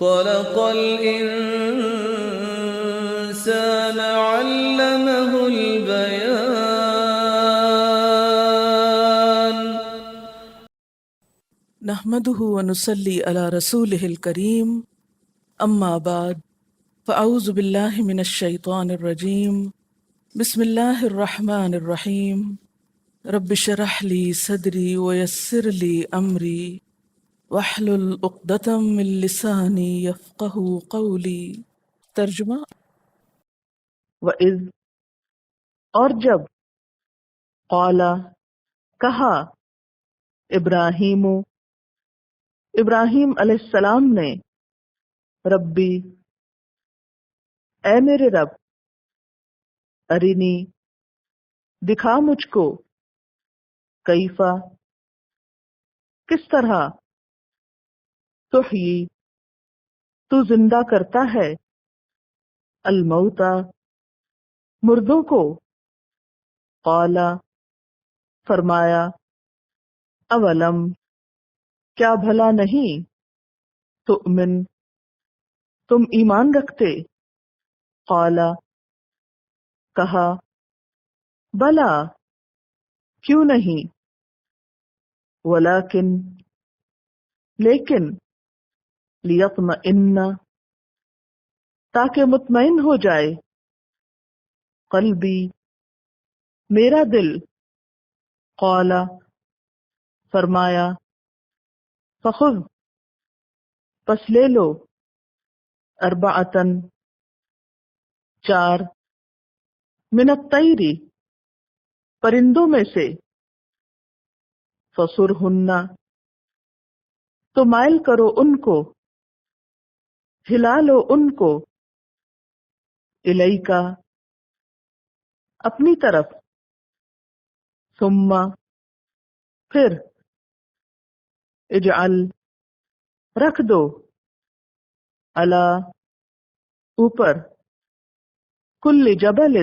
خلق الإنسان علمه البيان. نحمده ونصلي على رسوله الكريم، اما بعد، فاعوذ بالله من الشيطان الرجيم. بسم الله الرحمن الرحيم. رب اشرح لي صدري ويسر لي امري واحلل عقدة من لساني يفقهوا قولي. ترجمہ: وَإِذْ اور جب قال کہا ابراہیم علیہ السلام نے ربی اے میرے رب ارینی دکھا مجھ کو کیفا کس طرح تحیی تو زندہ کرتا ہے الموتا مردوں کو قال فرمایا اولم کیا بھلا نہیں تؤمن تم ایمان رکھتے قال کہا بلا کیوں نہیں ولیکن لیکن لیطمئن تاکہ مطمئن ہو جائے قلبی میرا دل قال فرمایا فخذ پس لے لو اربعتن 4 من الطیر پرندوں میں سے فصرہن تو مائل کرو ان کو ہلا لو ان کو الیکا اپنی طرف ثم پھر اجعل رکھ دو علی اوپر کل جبل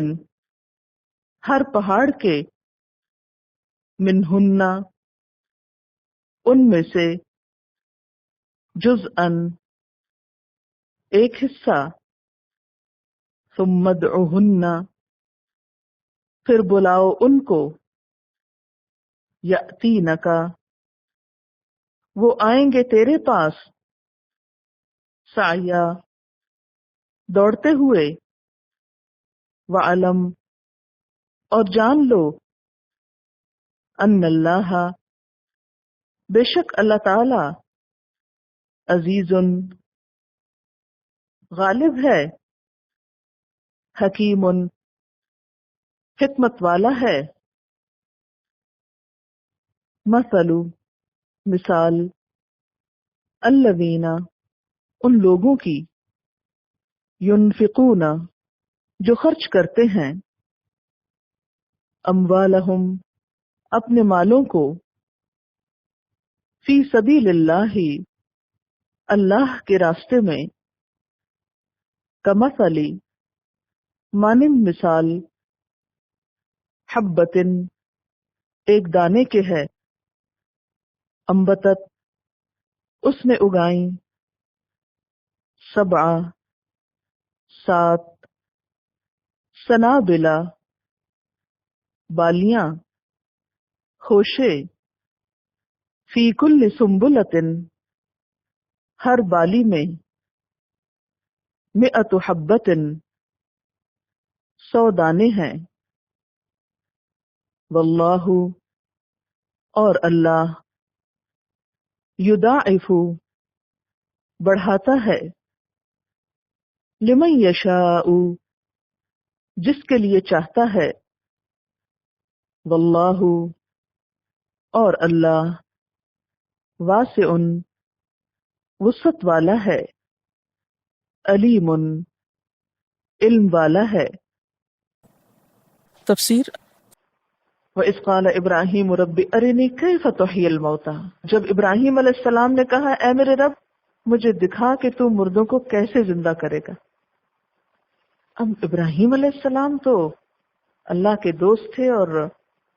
ہر پہاڑ کے منہن ان میں سے جزءاً ایک حصہ ثم ادعوہن پھر بلاؤ ان کو یأتینک وہ آئیں گے تیرے پاس سعیا دوڑتے ہوئے وعلم اور جان لو ان اللہ بے شک اللہ تعالی عزیز غالب ہے حکیم حکمت والا ہے مثل مثال الذین ان لوگوں کی ينفقون جو خرچ کرتے ہیں اموالہم اپنے مالوں کو فی سبیل اللہ اللہ کے راستے میں کمثل مانند مثال حبۃ ایک دانے کے ہے انبتت اس نے اگائیں 7 سنابلا بالیاں خوشے فی کل سنبلۃ ہر بالی میں 100 حبۃ 100 دانے ہیں واللہ اور اللہ یضاعف بڑھاتا ہے لمن یشاء جس کے لیے چاہتا ہے واللہ اور اللہ واسع وسعت والا ہے علیم علم والا ہے تفسیر: وَإِذْ قَالَ إِبْرَاهِيمُ رَبِّ أَرِنِي كَيْفَ تُحْيِي الْمَوْتَى جب ابراہیم علیہ السلام نے کہا اے میرے رب مجھے دکھا کہ تو مردوں کو کیسے زندہ کرے گا. اب ابراہیم علیہ السلام تو اللہ کے دوست تھے اور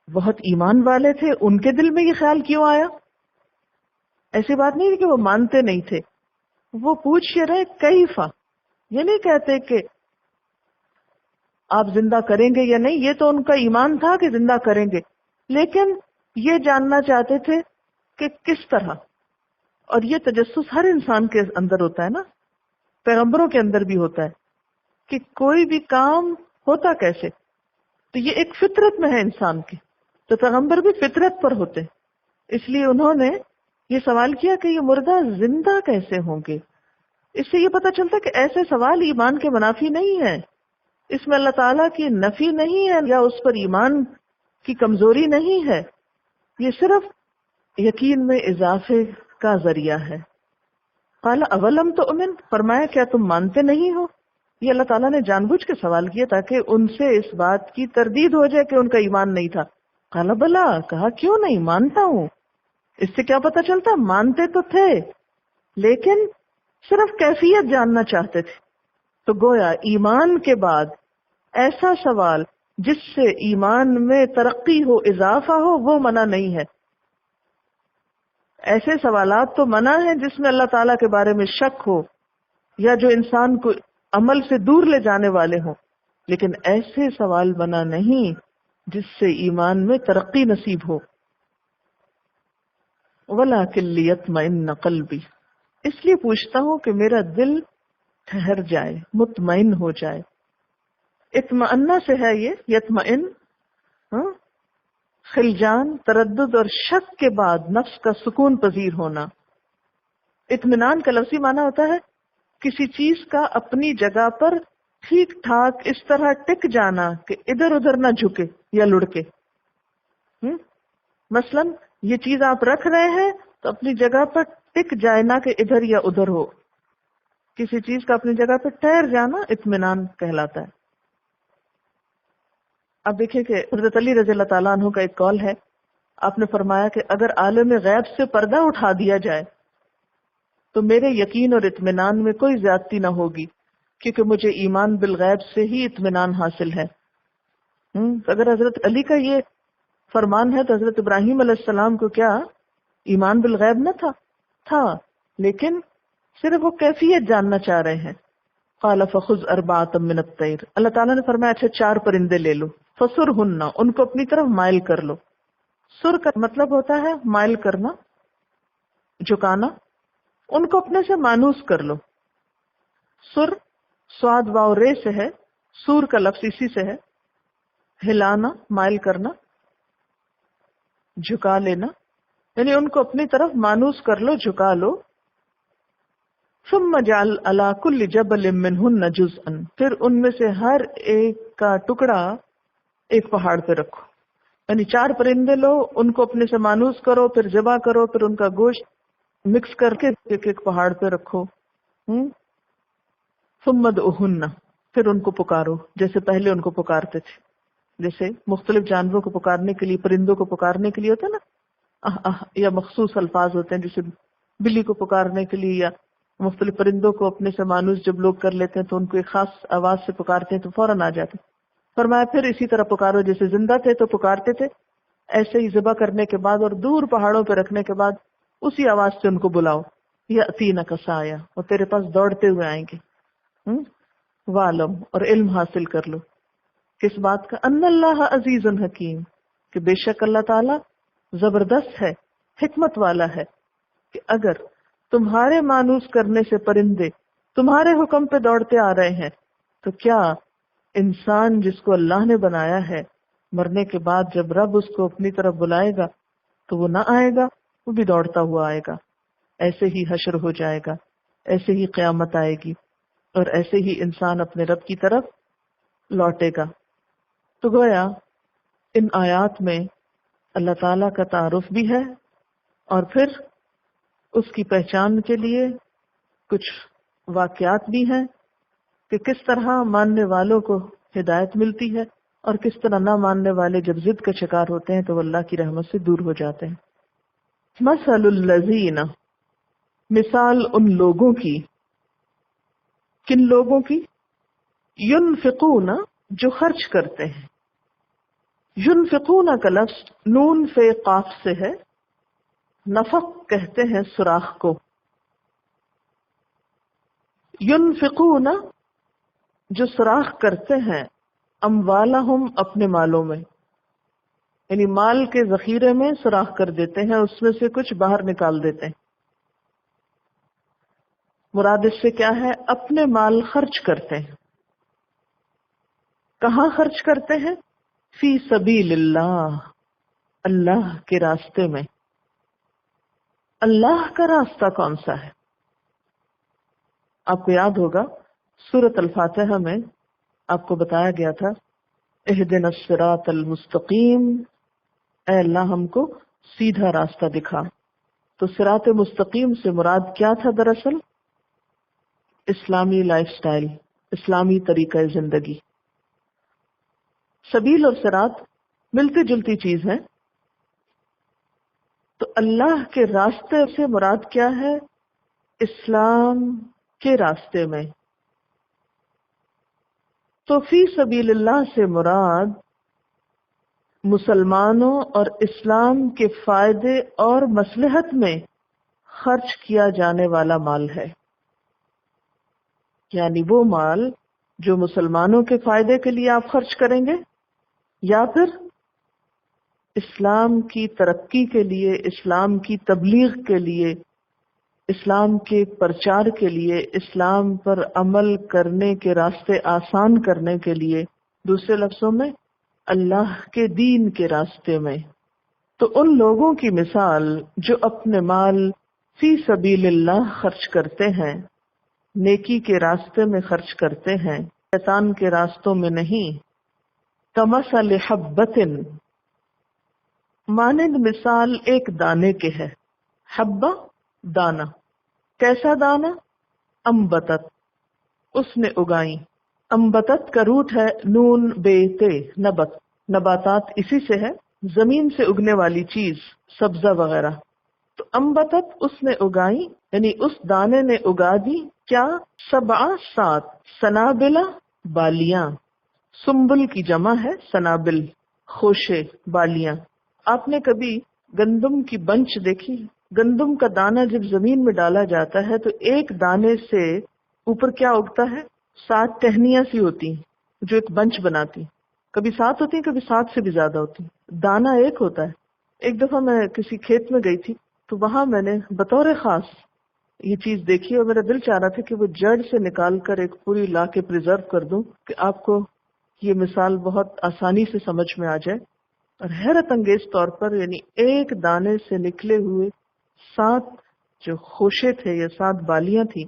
بہت ایمان والے تھے، ان کے دل میں یہ خیال کیوں آیا؟ ایسی بات نہیں کہ وہ مانتے نہیں تھے، وہ پوچھ یہ رہے کیفا، یہ نہیں کہتے کہ آپ زندہ کریں گے یا نہیں، یہ تو ان کا ایمان تھا کہ زندہ کریں گے، لیکن یہ جاننا چاہتے تھے کہ کس طرح. اور یہ تجسس ہر انسان کے اندر ہوتا ہے نا، پیغمبروں کے اندر بھی ہوتا ہے کہ کوئی بھی کام ہوتا کیسے. تو یہ ایک فطرت میں ہے انسان کی، تو پیغمبر بھی فطرت پر ہوتے، اس لیے انہوں نے یہ سوال کیا کہ یہ مردہ زندہ کیسے ہوں گے. اس سے یہ پتہ چلتا کہ ایسے سوال ایمان کے منافی نہیں ہے، اس میں اللہ تعالیٰ کی نفی نہیں ہے یا اس پر ایمان کی کمزوری نہیں ہے، یہ صرف یقین میں اضافے کا ذریعہ ہے. قال اولم تؤمن، فرمایا کیا تم مانتے نہیں ہو. یہ اللہ تعالیٰ نے جان بوجھ کے سوال کیا تاکہ ان سے اس بات کی تردید ہو جائے کہ ان کا ایمان نہیں تھا. قال بلا، کہا کیوں نہیں، مانتا ہوں. اس سے کیا پتہ چلتا، مانتے تو تھے لیکن صرف کیفیت جاننا چاہتے تھے. تو گویا ایمان کے بعد ایسا سوال جس سے ایمان میں ترقی ہو، اضافہ ہو، وہ منع نہیں ہے. ایسے سوالات تو منع ہیں جس میں اللہ تعالیٰ کے بارے میں شک ہو یا جو انسان کو عمل سے دور لے جانے والے ہوں، لیکن ایسے سوال منع نہیں جس سے ایمان میں ترقی نصیب ہو. وَلَٰكِن لِيَطْمَئِنَّ قَلْبِي، اس لیے پوچھتا ہوں کہ میرا دل ٹھہر جائے، مطمئن ہو جائے. اطمئنہ سے ہے یہ، یطمئن، خلجان، تردد اور شک کے بعد نفس کا سکون پذیر ہونا. اطمینان کا لفظی معنی ہوتا ہے کسی چیز کا اپنی جگہ پر ٹھیک ٹھاک اس طرح ٹک جانا کہ ادھر ادھر نہ جھکے یا لڑکے. مثلا یہ چیز آپ رکھ رہے ہیں تو اپنی جگہ پر ٹک جائے، نہ کہ ادھر یا ادھر ہو. کسی چیز کا اپنی جگہ پر ٹھہر جانا اطمینان کہلاتا ہے. اب دیکھیں کہ حضرت علی رضی اللہ تعالیٰ عنہ کا ایک قول ہے، آپ نے فرمایا کہ اگر عالم غیب سے پردہ اٹھا دیا جائے تو میرے یقین اور اطمینان میں کوئی زیادتی نہ ہوگی، کیونکہ مجھے ایمان بالغیب سے ہی اطمینان حاصل ہے. اگر حضرت علی کا یہ فرمان ہے تو حضرت ابراہیم علیہ السلام کو کیا ایمان بالغیب نہ تھا، لیکن صرف وہ کیفیت جاننا چاہ رہے ہیں. قال فخذ اربعۃ من الطیر، اللہ تعالیٰ نے فرمایا اچھا 4 پرندے لے لو، فسرہن، ان کو اپنی طرف مائل کر لو. سر کا مطلب ہوتا ہے مائل کرنا، جھکانا. ان کو اپنے سے مانوس کر لو. سر صاد واو رے سے ہے، سور کا لفظ اسی سے ہے. ہلانا، مائل کرنا، جھکا لینا، یعنی ان کو اپنی طرف مانوس کر لو، جھکا لو. ثم جعل علی کل جبل منہن جزءا، پھر ان میں سے ہر ایک کا ٹکڑا ایک پہاڑ پہ رکھو. یعنی 4 پرندے لو، ان کو اپنے سے مانوس کرو، پھر ذبح کرو، پھر ان کا گوشت مکس کر کے ایک پہاڑ پہ رکھو. ثم ادعوہن، پھر ان کو پکارو جیسے پہلے ان کو پکارتے تھے. جیسے مختلف جانوروں کو پکارنے کے لیے، پرندوں کو پکارنے کے لیے ہوتا ہے نا، یا مخصوص الفاظ ہوتے ہیں، جیسے بلی کو پکارنے کے لیے یا مختلف پرندوں کو اپنے سے مانوس جب لوگ کر لیتے ہیں تو ان کو ایک خاص آواز سے پکارتے ہیں تو فوراً آ جاتے. فرمایا پھر اسی طرح پکارو جیسے زندہ تھے تو پکارتے تھے، ایسے ہی ذبح کرنے کے بعد اور دور پہاڑوں پہ رکھنے کے بعد اسی آواز سے ان کو بلاؤ. یأتینک سعیا، اور تیرے پاس دوڑتے ہوئے آئیں گے. وعلم، اور علم حاصل کر لو کس بات کا، ان اللہ عزیز حکیم، کہ بے شک اللہ تعالی زبردست ہے، حکمت والا ہے. کہ اگر تمہارے مانوس کرنے سے پرندے تمہارے حکم پہ دوڑتے آ رہے ہیں تو کیا انسان جس کو اللہ نے بنایا ہے مرنے کے بعد جب رب اس کو اپنی طرف بلائے گا تو وہ نہ آئے گا، وہ بھی دوڑتا ہوا آئے گا. ایسے ہی حشر ہو جائے گا، ایسے ہی قیامت آئے گی، اور ایسے ہی انسان اپنے رب کی طرف لوٹے گا. تو گویا ان آیات میں اللہ تعالیٰ کا تعارف بھی ہے اور پھر اس کی پہچان کے لیے کچھ واقعات بھی ہیں کہ کس طرح ماننے والوں کو ہدایت ملتی ہے اور کس طرح نہ ماننے والے جب ضد کا شکار ہوتے ہیں تو وہ اللہ کی رحمت سے دور ہو جاتے ہیں. مثل الذین، مثال ان لوگوں کی، کن لوگوں کی، ینفقون، جو خرچ کرتے ہیں. ینفقون کا لفظ نون فے قاف سے ہے. نفق کہتے ہیں سوراخ کو. ينفقون جو سراخ کرتے ہیں، اموالہم اپنے مالوں میں، یعنی مال کے ذخیرے میں سراخ کر دیتے ہیں، اس میں سے کچھ باہر نکال دیتے ہیں۔ مراد اس سے کیا ہے؟ اپنے مال خرچ کرتے ہیں۔ کہاں خرچ کرتے ہیں؟ فی سبیل اللہ، اللہ کے راستے میں۔ اللہ کا راستہ کون سا ہے؟ آپ کو یاد ہوگا سورۃ الفاتحہ میں آپ کو بتایا گیا تھا اہدنا الصراط المستقیم، اے اللہ ہم کو سیدھا راستہ دکھا۔ تو صراط مستقیم سے مراد کیا تھا دراصل؟ اسلامی لائف سٹائل، اسلامی طریقہ زندگی۔ سبیل اور صراط ملتی جلتی چیز ہے، تو اللہ کے راستے سے مراد کیا ہے؟ اسلام کے راستے میں۔ تو فی سبیل اللہ سے مراد مسلمانوں اور اسلام کے فائدے اور مصلحت میں خرچ کیا جانے والا مال ہے، یعنی وہ مال جو مسلمانوں کے فائدے کے لیے آپ خرچ کریں گے، یا پھر اسلام کی ترقی کے لیے، اسلام کی تبلیغ کے لیے، اسلام کے پرچار کے لیے، اسلام پر عمل کرنے کے راستے آسان کرنے کے لیے، دوسرے لفظوں میں اللہ کے دین کے راستے میں۔ تو ان لوگوں کی مثال جو اپنے مال فی سبیل اللہ خرچ کرتے ہیں، نیکی کے راستے میں خرچ کرتے ہیں، شیطان کے راستوں میں نہیں۔ کمثل حبۃ، مانند مثال ایک دانے کے ہے۔ حبہ دانا، کیسا دانا؟ انبتت، اس نے اگائی۔ انبتت کا روٹ ہے نون بے تے، نبت، نباتات اسی سے ہے، زمین سے اگنے والی چیز، سبزہ وغیرہ۔ تو انبتت اس نے اگائی، یعنی اس دانے نے اگا دی کیا؟ 7 سنابلہ، بالیاں۔ سنبل کی جمع ہے سنابل، خوشے، بالیاں۔ آپ نے کبھی گندم کی بنچ دیکھی؟ گندم کا دانہ جب زمین میں ڈالا جاتا ہے تو ایک دانے سے اوپر کیا اگتا ہے؟ 7 ٹہنیاں سی ہوتی ہیں جو ایک بنچ بناتی، کبھی 7 ہوتی ہیں، کبھی 7 سے بھی زیادہ ہوتی ہیں۔ دانہ ایک ہوتا ہے۔ ایک دفعہ میں کسی کھیت میں گئی تھی تو وہاں میں نے بطور خاص یہ چیز دیکھی اور میرا دل چاہ رہا تھا کہ وہ جڑ سے نکال کر ایک پوری لا کے پریزرو کر دوں کہ آپ کو یہ مثال بہت آسانی سے سمجھ میں آ جائے۔ اور حیرت انگیز طور پر، یعنی ایک دانے سے نکلے ہوئے 7 جو خوشے تھے یا 7 بالیاں تھیں،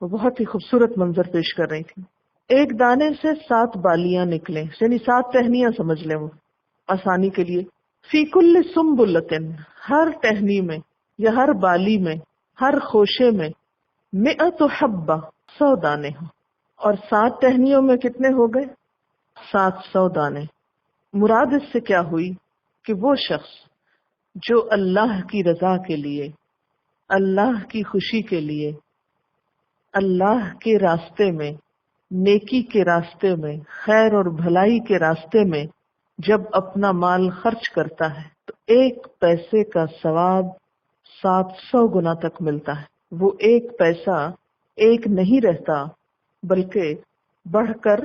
وہ بہت ہی خوبصورت منظر پیش کر رہی تھیں۔ ایک دانے سے 7 بالیاں نکلیں، یعنی 7 ٹہنیاں سمجھ لیں وہ آسانی کے لیے۔ فی کل سنبلۃ، ہر ٹہنی میں یا ہر بالی میں، ہر خوشے میں 100 حبہ، 100 دانے ہوں۔ اور 7 ٹہنیوں میں کتنے ہو گئے؟ 700 دانے۔ مراد اس سے کیا ہوئی کہ وہ شخص جو اللہ کی رضا کے لیے، اللہ کی خوشی کے لیے، اللہ کے راستے میں، نیکی کے راستے میں، خیر اور بھلائی کے راستے میں جب اپنا مال خرچ کرتا ہے تو 1 پیسے کا ثواب 700 گنا تک ملتا ہے۔ وہ 1 پیسہ ایک نہیں رہتا بلکہ بڑھ کر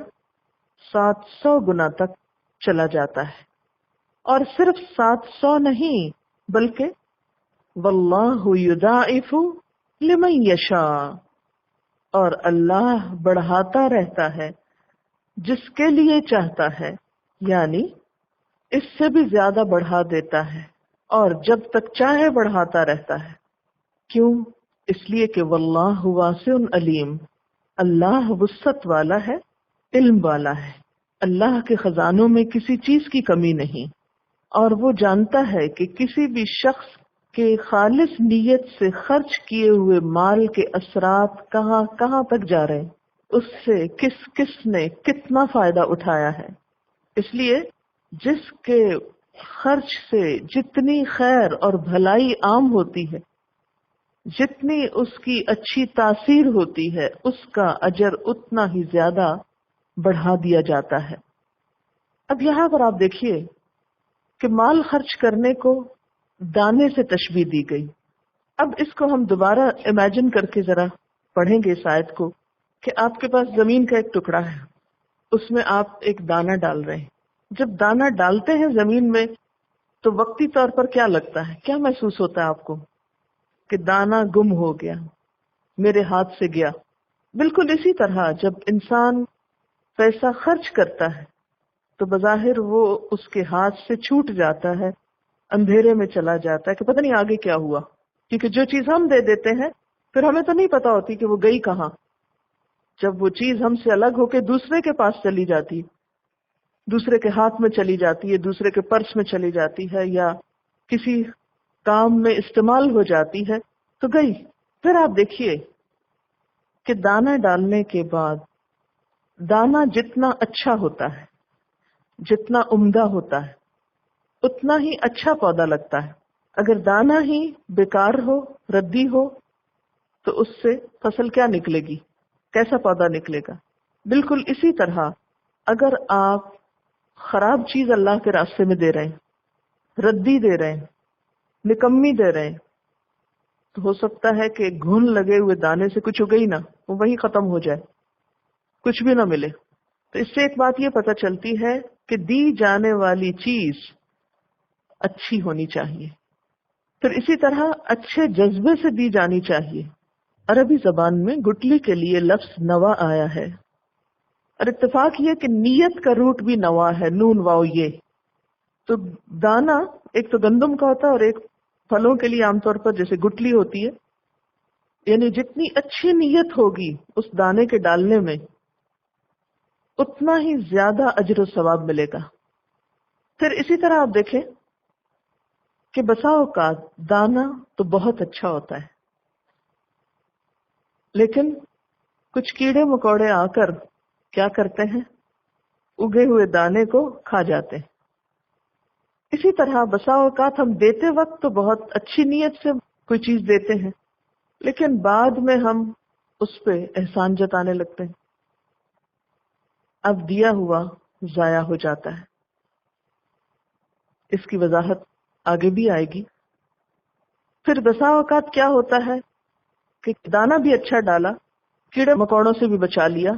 700 گنا تک چلا جاتا ہے۔ اور صرف 700 نہیں بلکہ واللہ یضاعف لمن یشاء، اور اللہ بڑھاتا رہتا ہے جس کے لیے چاہتا ہے، یعنی اس سے بھی زیادہ بڑھا دیتا ہے، اور جب تک چاہے بڑھاتا رہتا ہے۔ کیوں؟ اس لیے کہ واللہ واسع علیم، اللہ وسعت والا ہے، علم والا ہے۔ اللہ کے خزانوں میں کسی چیز کی کمی نہیں، اور وہ جانتا ہے کہ کسی بھی شخص کے خالص نیت سے خرچ کیے ہوئے مال کے اثرات کہاں کہاں تک جا رہے ہیں، اس سے کس کس نے کتنا فائدہ اٹھایا ہے۔ اس لیے جس کے خرچ سے جتنی خیر اور بھلائی عام ہوتی ہے، جتنی اس کی اچھی تاثیر ہوتی ہے، اس کا اجر اتنا ہی زیادہ بڑھا دیا جاتا ہے۔ اب یہاں پر آپ دیکھیے کہ مال خرچ کرنے کو دانے سے تشبیہ دی گئی۔ اب اس کو ہم دوبارہ امیجن کر کے ذرا پڑھیں گے اس آیت کو کہ آپ کے پاس زمین کا ایک ٹکڑا ہے، اس میں آپ ایک دانہ ڈال رہے ہیں. جب دانہ ڈالتے ہیں زمین میں تو وقتی طور پر کیا لگتا ہے، کیا محسوس ہوتا ہے آپ کو؟ کہ دانہ گم ہو گیا، میرے ہاتھ سے گیا. بالکل اسی طرح جب انسان پیسہ خرچ کرتا ہے تو بظاہر وہ اس کے ہاتھ سے چھوٹ جاتا ہے، اندھیرے میں چلا جاتا ہے کہ پتہ نہیں آگے کیا ہوا. کیونکہ جو چیز ہم دے دیتے ہیں پھر ہمیں تو نہیں پتا ہوتی کہ وہ گئی کہاں. جب وہ چیز ہم سے الگ ہو کے دوسرے کے پاس چلی جاتی، دوسرے کے ہاتھ میں چلی جاتی ہے، دوسرے کے پرس میں چلی جاتی ہے، یا کسی کام میں استعمال ہو جاتی ہے تو گئی. پھر آپ دیکھیے کہ دانہ ڈالنے کے بعد دانہ جتنا اچھا ہوتا ہے، جتنا عمدہ ہوتا ہے، اتنا ہی اچھا پودا لگتا ہے. اگر دانہ ہی بیکار ہو، ردی ہو، تو اس سے فصل کیا نکلے گی، کیسا پودا نکلے گا؟ بالکل اسی طرح اگر آپ خراب چیز اللہ کے راستے میں دے رہے ہیں، ردی دے رہے ہیں، نکمی دے رہے ہیں، تو ہو سکتا ہے کہ گھن لگے ہوئے دانے سے کچھ اگے ہی نہ، وہ وہی ختم ہو جائے، کچھ بھی نہ ملے. تو اس سے ایک بات یہ پتہ چلتی ہے کہ دی جانے والی چیز اچھی ہونی چاہیے. پھر اسی طرح اچھے جذبے سے دی جانی چاہیے. عربی زبان میں گٹلی کے لیے لفظ نوا آیا ہے، اور اتفاق یہ کہ نیت کا روٹ بھی نوا ہے، نون واو یہ. تو دانا ایک تو گندم کا ہوتا ہے، اور ایک پھلوں کے لیے عام طور پر جیسے گٹلی ہوتی ہے. یعنی جتنی اچھی نیت ہوگی اس دانے کے ڈالنے میں اتنا ہی زیادہ اجر و ثواب ملے گا. پھر اسی طرح آپ دیکھیں کہ بسا اوقات دانا تو بہت اچھا ہوتا ہے، لیکن کچھ کیڑے مکوڑے آ کر کیا کرتے ہیں، اگے ہوئے دانے کو کھا جاتے ہیں. اسی طرح بسا اوقات ہم دیتے وقت تو بہت اچھی نیت سے کوئی چیز دیتے ہیں، لیکن بعد میں ہم اس پہ احسان جتانے لگتے ہیں، اب دیا ہوا ضائع ہو جاتا ہے. اس کی وضاحت آگے بھی آئے گی. پھر بسا اوقات کیا ہوتا ہے کہ دانہ بھی اچھا ڈالا، کیڑے مکوڑوں سے بھی بچا لیا،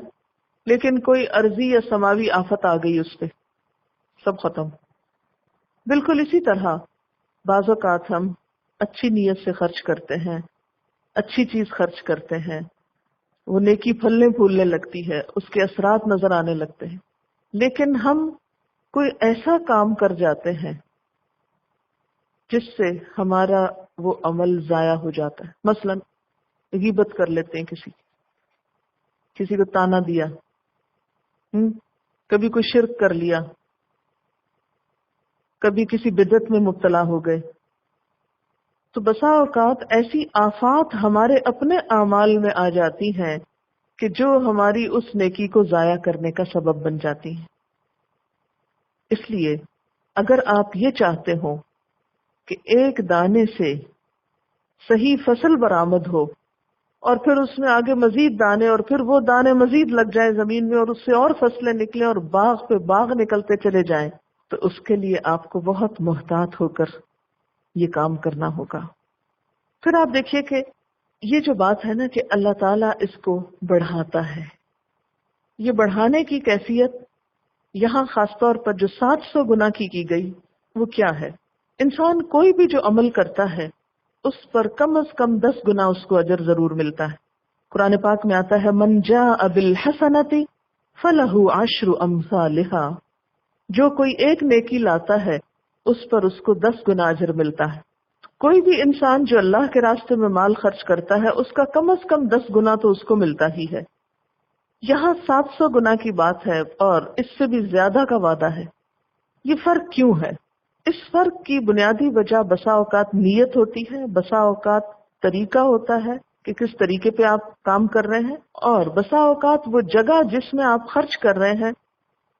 لیکن کوئی عرضی یا سماوی آفت آ گئی اس پہ، سب ختم. بالکل اسی طرح بعض اوقات ہم اچھی نیت سے خرچ کرتے ہیں، اچھی چیز خرچ کرتے ہیں، وہ نیکی پھلنے پھولنے لگتی ہے، اس کے اثرات نظر آنے لگتے ہیں، لیکن ہم کوئی ایسا کام کر جاتے ہیں جس سے ہمارا وہ عمل ضائع ہو جاتا ہے. مثلا غیبت کر لیتے ہیں، کسی کو تانا دیا، کبھی کوئی شرک کر لیا، کبھی کسی بدعت میں مبتلا ہو گئے. تو بسا اوقات ایسی آفات ہمارے اپنے اعمال میں آ جاتی ہیں کہ جو ہماری اس نیکی کو ضائع کرنے کا سبب بن جاتی ہیں. اس لیے اگر آپ یہ چاہتے ہو کہ ایک دانے سے صحیح فصل برآمد ہو، اور پھر اس میں آگے مزید دانے، اور پھر وہ دانے مزید لگ جائیں زمین میں، اور اس سے اور فصلیں نکلیں اور باغ پہ باغ نکلتے چلے جائیں، تو اس کے لیے آپ کو بہت محتاط ہو کر یہ کام کرنا ہوگا. پھر آپ دیکھیے کہ یہ جو بات ہے نا کہ اللہ تعالیٰ اس کو بڑھاتا ہے، یہ بڑھانے کی کیفیت یہاں خاص طور پر جو 700 گنا کی گئی وہ کیا ہے؟ انسان کوئی بھی جو عمل کرتا ہے اس پر کم از کم 10 گنا اس کو اجر ضرور ملتا ہے. قرآن پاک میں آتا ہے من جاء بالحسنۃ فلہ عشر امثالھا، جو کوئی ایک نیکی لاتا ہے اس پر اس کو 10 گنا اجر ملتا ہے. کوئی بھی انسان جو اللہ کے راستے میں مال خرچ کرتا ہے اس کا کم از کم 10 گنا تو اس کو ملتا ہی ہے. یہاں 700 گنا کی بات ہے اور اس سے بھی زیادہ کا وعدہ ہے. یہ فرق کیوں ہے؟ اس فرق کی بنیادی وجہ بسا اوقات نیت ہوتی ہے، بسا اوقات طریقہ ہوتا ہے کہ کس طریقے پہ آپ کام کر رہے ہیں، اور بسا اوقات وہ جگہ جس میں آپ خرچ کر رہے ہیں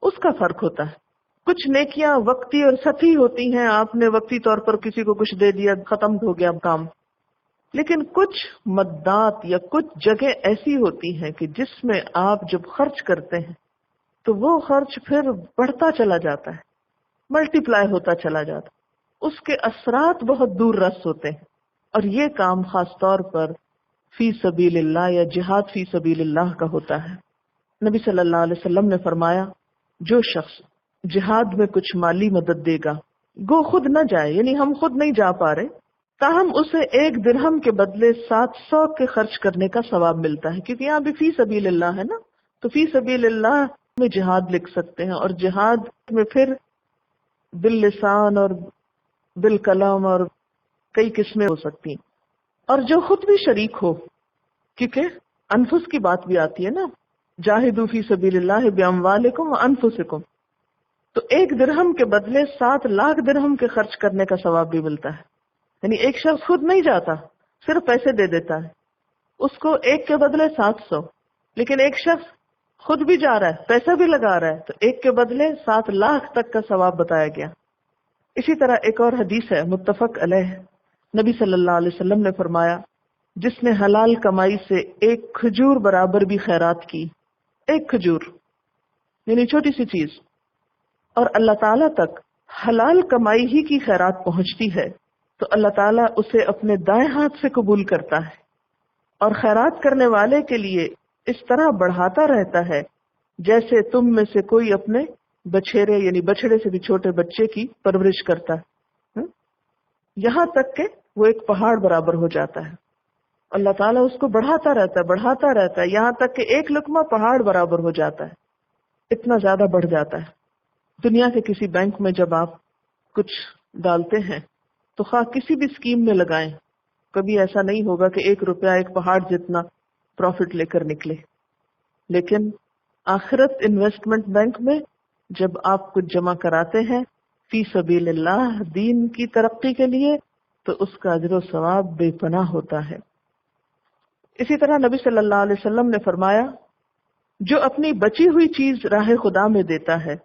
اس کا فرق ہوتا ہے. کچھ نیکیاں وقتی اور سطحی ہوتی ہیں، آپ نے وقتی طور پر کسی کو کچھ دے دیا، ختم ہو گیا کام. لیکن کچھ مدات یا کچھ جگہ ایسی ہوتی ہیں کہ جس میں آپ جب خرچ کرتے ہیں تو وہ خرچ پھر بڑھتا چلا جاتا ہے، ملٹی پلائی ہوتا چلا جاتا ہے، اس کے اثرات بہت دور رس ہوتے ہیں. اور یہ کام خاص طور پر فی سبیل اللہ یا جہاد فی سبیل اللہ کا ہوتا ہے۔ نبی صلی اللہ علیہ وسلم نے فرمایا جو شخص جہاد میں کچھ مالی مدد دے گا، گو خود نہ جائے، یعنی ہم خود نہیں جا پا رہے، تاہم اسے 1 درہم کے بدلے 700 کے خرچ کرنے کا ثواب ملتا ہے، کیونکہ یہاں بھی فی سبیل اللہ ہے نا، تو فی سبیل اللہ میں جہاد لکھ سکتے ہیں، اور جہاد میں پھر باللسان اور بالقلم اور کئی قسمیں ہو سکتی ہیں، اور جو خود بھی شریک ہو، کیونکہ انفس کی بات بھی آتی ہے نا، جاہدوا فی سبیل اللہ باموالکم وانفسکم، تو 1 درہم کے بدلے 7 لاکھ درہم کے خرچ کرنے کا ثواب بھی ملتا ہے۔ یعنی ایک شخص خود نہیں جاتا، صرف پیسے دے دیتا ہے، اس کو 1 کے بدلے 700، لیکن ایک شخص خود بھی جا رہا ہے، پیسہ بھی لگا رہا ہے، تو 1 کے بدلے 7 لاکھ تک کا ثواب بتایا گیا۔ اسی طرح ایک اور حدیث ہے متفق علیہ، نبی صلی اللہ علیہ وسلم نے فرمایا جس نے حلال کمائی سے 1 کھجور برابر بھی خیرات کی، 1 کھجور یعنی چھوٹی سی چیز، اور اللہ تعالیٰ تک حلال کمائی ہی کی خیرات پہنچتی ہے، تو اللہ تعالیٰ اسے اپنے دائیں ہاتھ سے قبول کرتا ہے، اور خیرات کرنے والے کے لیے اس طرح بڑھاتا رہتا ہے جیسے تم میں سے کوئی اپنے بچھیرے یعنی بچڑے سے بھی چھوٹے بچے کی پرورش کرتا ہے، یہاں تک کہ وہ ایک پہاڑ برابر ہو جاتا ہے۔ اللہ تعالیٰ اس کو بڑھاتا رہتا ہے یہاں تک کہ 1 لقمہ پہاڑ برابر ہو جاتا ہے، اتنا زیادہ بڑھ جاتا ہے۔ دنیا کے کسی بینک میں جب آپ کچھ ڈالتے ہیں تو خواہ کسی بھی اسکیم میں لگائیں، کبھی ایسا نہیں ہوگا کہ 1 روپیہ ایک پہاڑ جتنا پروفٹ لے کر نکلے، لیکن آخرت انویسٹمنٹ بینک میں جب آپ کچھ جمع کراتے ہیں فی سبیل اللہ دین کی ترقی کے لیے، تو اس کا اجر و ثواب بے پناہ ہوتا ہے۔ اسی طرح نبی صلی اللہ علیہ وسلم نے فرمایا جو اپنی بچی ہوئی چیز راہ خدا میں دیتا ہے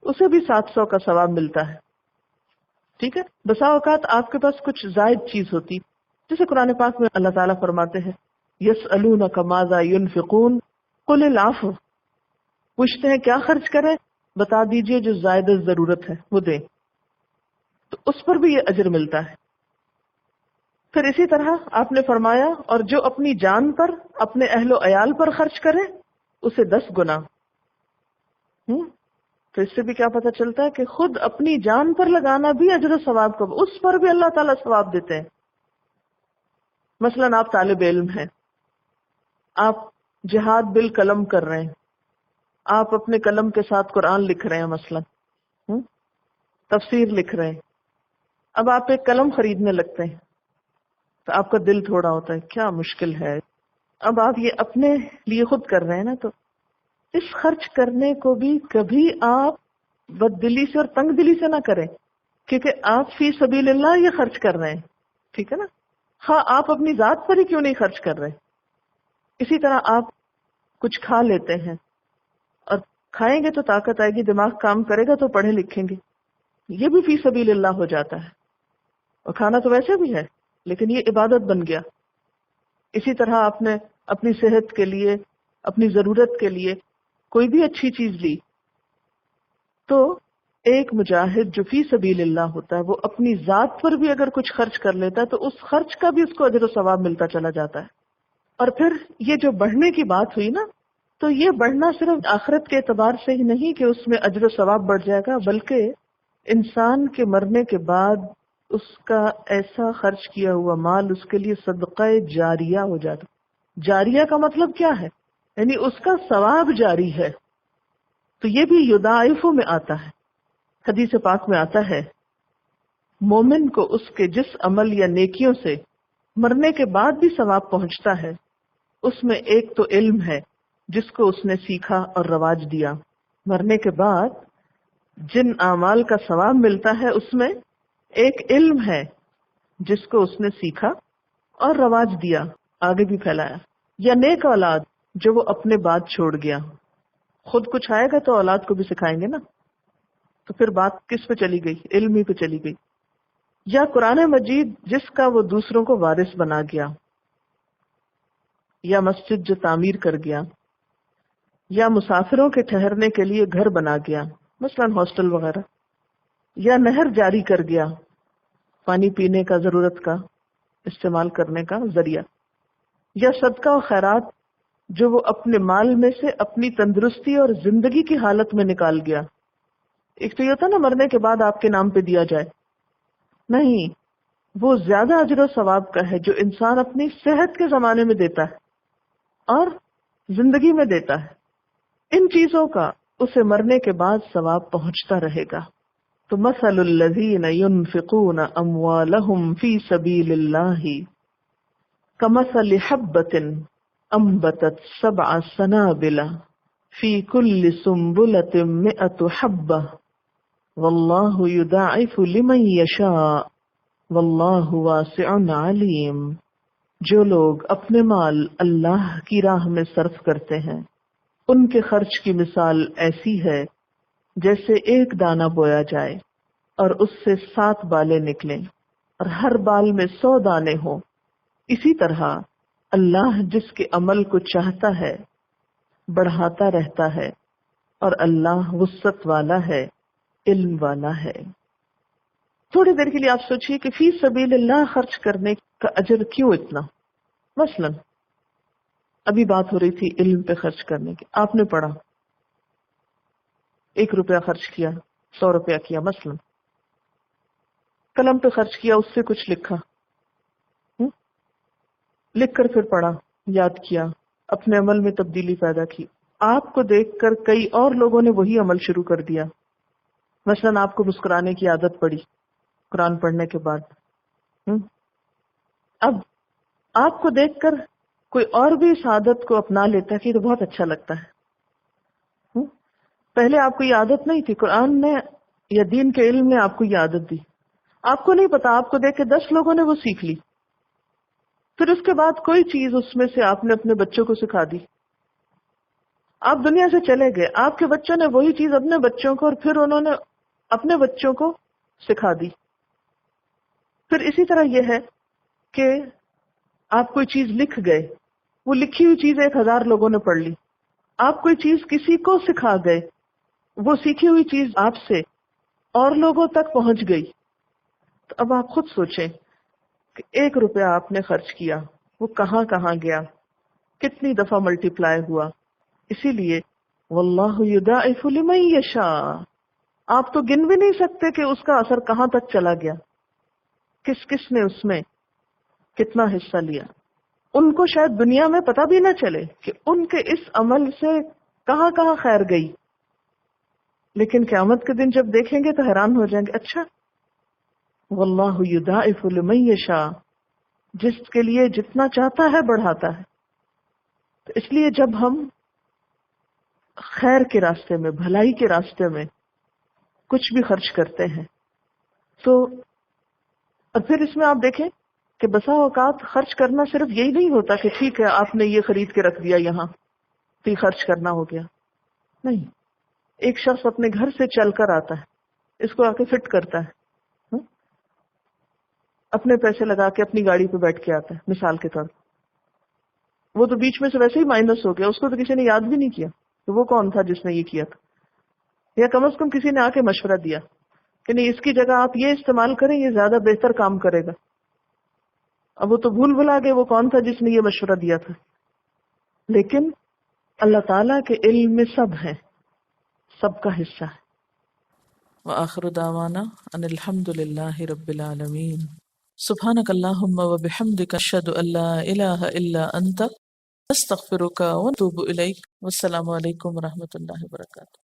اسے بھی 700 کا ثواب ملتا ہے۔ ٹھیک ہے، بسا اوقات آپ کے پاس کچھ زائد چیز ہوتی، جیسے قرآن پاک میں اللہ تعالیٰ فرماتے ہیں یسألونک ماذا ينفقون قل العفو، پوچھتے ہیں کیا خرچ کریں، بتا دیجئے جو زائد ضرورت ہے وہ دیں، تو اس پر بھی یہ اجر ملتا ہے۔ پھر اسی طرح آپ نے فرمایا اور جو اپنی جان پر اپنے اہل و عیال پر خرچ کرے اسے 10 گنا۔ تو اس سے بھی کیا پتہ چلتا ہے کہ خود اپنی جان پر لگانا بھی اجر و ثواب کا، اس پر بھی اللہ تعالیٰ ثواب دیتے ہیں۔ مثلا آپ طالب علم ہیں، آپ جہاد بالقلم کر رہے ہیں، آپ اپنے قلم کے ساتھ قرآن لکھ رہے ہیں، مثلا تفسیر لکھ رہے ہیں، اب آپ ایک قلم خریدنے لگتے ہیں تو آپ کا دل تھوڑا ہوتا ہے کیا مشکل ہے، اب آپ یہ اپنے لیے خود کر رہے ہیں نا، تو اس خرچ کرنے کو بھی کبھی آپ بد دلی سے اور تنگ دلی سے نہ کریں، کیونکہ آپ فی سبیل اللہ یہ خرچ کر رہے ہیں، ٹھیک ہے نا، ہاں آپ اپنی ذات پر ہی کیوں نہیں خرچ کر رہے۔ اسی طرح آپ کچھ کھا لیتے ہیں، اور کھائیں گے تو طاقت آئے گی، دماغ کام کرے گا تو پڑھے لکھیں گے، یہ بھی فی سبیل اللہ ہو جاتا ہے، اور کھانا تو ویسے بھی ہے لیکن یہ عبادت بن گیا۔ اسی طرح آپ نے اپنی صحت کے لیے، اپنی ضرورت کے لیے کوئی بھی اچھی چیز لی، تو ایک مجاہد جو فی سبیل اللہ ہوتا ہے وہ اپنی ذات پر بھی اگر کچھ خرچ کر لیتا ہے تو اس خرچ کا بھی اس کو اجر و ثواب ملتا چلا جاتا ہے۔ اور پھر یہ جو بڑھنے کی بات ہوئی نا، تو یہ بڑھنا صرف آخرت کے اعتبار سے ہی نہیں کہ اس میں اجر و ثواب بڑھ جائے گا، بلکہ انسان کے مرنے کے بعد اس کا ایسا خرچ کیا ہوا مال اس کے لیے صدقہ جاریہ ہو جاتا۔ جاریہ کا مطلب کیا ہے؟ یعنی اس کا ثواب جاری ہے، تو یہ بھی یضاعف میں آتا ہے۔ حدیث پاک میں آتا ہے مومن کو اس کے جس عمل یا نیکیوں سے مرنے کے بعد بھی ثواب پہنچتا ہے، اس میں ایک تو علم ہے جس کو اس نے سیکھا اور رواج دیا۔ مرنے کے بعد جن اعمال کا ثواب ملتا ہے اس میں ایک علم ہے جس کو اس نے سیکھا اور رواج دیا، آگے بھی پھیلایا، یا نیک اولاد جو وہ اپنے بعد چھوڑ گیا۔ خود کچھ آئے گا تو اولاد کو بھی سکھائیں گے نا، تو پھر بات کس پہ چلی گئی؟ علم ہی پہ چلی گئی۔ یا قرآن مجید جس کا وہ دوسروں کو وارث بنا گیا، یا مسجد جو تعمیر کر گیا، یا مسافروں کے ٹھہرنے کے لیے گھر بنا گیا، مثلا ہاسٹل وغیرہ، یا نہر جاری کر گیا، پانی پینے کا ضرورت کا استعمال کرنے کا ذریعہ۔ یا صدقہ و خیرات جو وہ اپنے مال میں سے اپنی تندرستی اور زندگی کی حالت میں نکال گیا. ایک تو یہ ہوتا نا مرنے کے بعد آپ کے نام پہ دیا جائے، نہیں، وہ زیادہ اجر و ثواب کا ہے جو انسان اپنی صحت کے زمانے میں دیتا ہے اور زندگی میں دیتا ہے. ان چیزوں کا اسے مرنے کے بعد ثواب پہنچتا رہے گا. تو مثل الذین ينفقون اموالهم فی سبیل اللہ کمثل حبۃ انبتت 7 سنابل فی کل سنبلۃ 100 حبۃ واللہ یضاعف لمن یشاء واللہ واسع علیم. جو لوگ اپنے مال اللہ کی راہ میں صرف کرتے ہیں ان کے خرچ کی مثال ایسی ہے جیسے ایک دانہ بویا جائے اور اس سے 7 بالیں نکلیں اور ہر بال میں 100 دانے ہوں. اسی طرح اللہ جس کے عمل کو چاہتا ہے بڑھاتا رہتا ہے اور اللہ وسعت والا ہے، علم والا ہے. تھوڑی دیر کے لیے آپ سوچئے کہ فی سبیل اللہ خرچ کرنے کا اجر کیوں اتنا؟ مثلا ابھی بات ہو رہی تھی علم پہ خرچ کرنے کی. آپ نے پڑھا 1 روپیہ خرچ کیا، 100 روپیہ کیا. مثلا قلم پہ خرچ کیا، اس سے کچھ لکھا، لکھ کر پھر پڑھا، یاد کیا، اپنے عمل میں تبدیلی پیدا کی. آپ کو دیکھ کر کئی اور لوگوں نے وہی عمل شروع کر دیا. مثلا آپ کو مسکرانے کی عادت پڑی قرآن پڑھنے کے بعد. اب آپ کو دیکھ کر کوئی اور بھی اس عادت کو اپنا لیتا ہے کہ یہ تو بہت اچھا لگتا ہے. پہلے آپ کو یہ عادت نہیں تھی، قرآن نے یا دین کے علم نے آپ کو یہ عادت دی. آپ کو نہیں پتا، آپ کو دیکھ کے 10 لوگوں نے وہ سیکھ لی. پھر اس کے بعد کوئی چیز اس میں سے آپ نے اپنے بچوں کو سکھا دی. آپ دنیا سے چلے گئے، آپ کے بچوں نے وہی چیز اپنے بچوں کو اور پھر انہوں نے اپنے بچوں کو سکھا دی. پھر اسی طرح یہ ہے کہ آپ کوئی چیز لکھ گئے، وہ لکھی ہوئی چیز 1000 لوگوں نے پڑھ لی. آپ کوئی چیز کسی کو سکھا گئے، وہ سیکھی ہوئی چیز آپ سے اور لوگوں تک پہنچ گئی. تو اب آپ خود سوچیں کہ 1 روپیہ آپ نے خرچ کیا، وہ کہاں کہاں گیا، کتنی دفعہ ملٹی پلائی ہوا. اسی لیے واللہ یضاعف لمن یشاء، آپ تو گن بھی نہیں سکتے کہ اس کا اثر کہاں تک چلا گیا، کس کس نے اس میں کتنا حصہ لیا. ان کو شاید دنیا میں پتہ بھی نہ چلے کہ ان کے اس عمل سے کہاں کہاں خیر گئی، لیکن قیامت کے دن جب دیکھیں گے تو حیران ہو جائیں گے. اچھا، واللہ یضاعف لمن یشاء، جس کے لیے جتنا چاہتا ہے بڑھاتا ہے. تو اس لیے جب ہم خیر کے راستے میں، بھلائی کے راستے میں کچھ بھی خرچ کرتے ہیں تو اور پھر اس میں آپ دیکھیں کہ بسا اوقات خرچ کرنا صرف یہی نہیں ہوتا کہ ٹھیک ہے آپ نے یہ خرید کے رکھ دیا یہاں تو یہ خرچ کرنا ہو گیا. نہیں، ایک شخص اپنے گھر سے چل کر آتا ہے، اس کو آ کے فٹ کرتا ہے، اپنے پیسے لگا کے اپنی گاڑی پہ بیٹھ کے آتا ہے مثال کے طور. وہ تو بیچ میں سے ویسے ہی مائنس ہو گیا، اس کو تو کسی نے یاد بھی نہیں کیا تو وہ کون تھا جس نے یہ کیا تھا. یا کم از کم کسی نے آ کے مشورہ دیا کہ نہیں، اس کی جگہ آپ یہ استعمال کریں، یہ زیادہ بہتر کام کرے گا. اب وہ تو بھلا گئے وہ کون تھا جس نے یہ مشورہ دیا تھا. لیکن اللہ تعالیٰ کے علم میں سب ہیں، سب کا حصہ ہے. وآخر دعوانا ان الحمد للہ رب العالمین. سبحانک اللہم وبحمدک اشہد ان لا الہ الا انت استغفرک واتوب الیک. والسلام علیکم ورحمۃ اللہ وبرکاتہ.